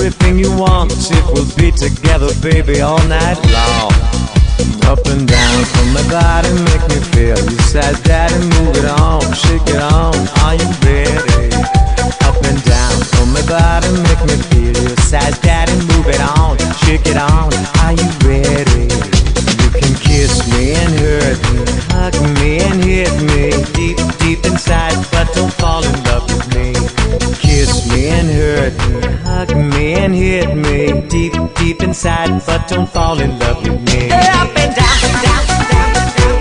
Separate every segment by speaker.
Speaker 1: everything you want. If we'll be together, baby, all night long. Up and down from my body, make me feel you size, daddy, move it on, shake it on. Are you ready? Up and down from my body, make me feel you size, daddy, move it on, shake it on. Are you ready? You can kiss me and hurt me, hug me and hit me deep, deep inside, but don't fall in love with me. Kiss me and hurt me, hug me and hit me deep, deep inside, but don't fall in love with me. Up and down, down, down, down.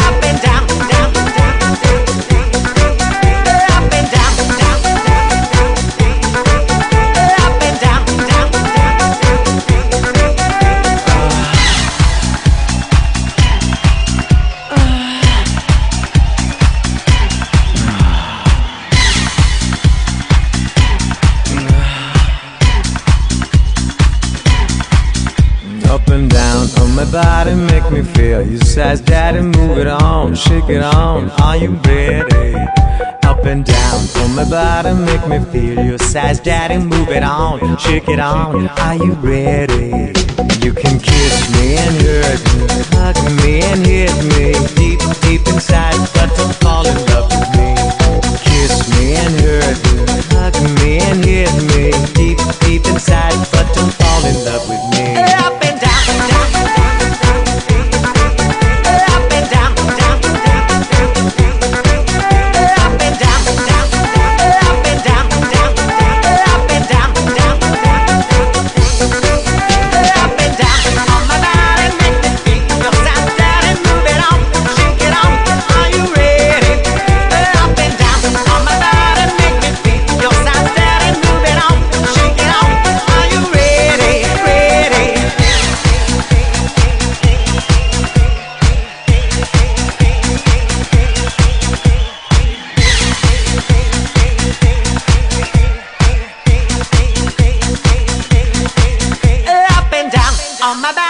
Speaker 1: Up and down, down, down, down. Up and down, down, down, down. Up and down, down, Up and down on my body, make me feel you size, daddy, move it on, shake it on. Are you ready? Up and down on my body, make me feel your size, daddy, move it on, shake it on. Are you ready? You can kiss me and hurt me, hug me and hit me deep, deep inside, but don't fall in love with me. Kiss me and hurt me, hug me and hit me deep, deep inside, but don't fall in love with me. Up and down, down, down, down. Up and down, down, down, down. Up and down, down, down. Up and down, down, down. Up and down, down, down. Up and down on my body, make me feel your size, daddy, move it on, shake it on. Are you ready? Up and down on my body, make me feel your size, daddy, move it on, shake it on. Are you ready? Ready? Up and down on my back.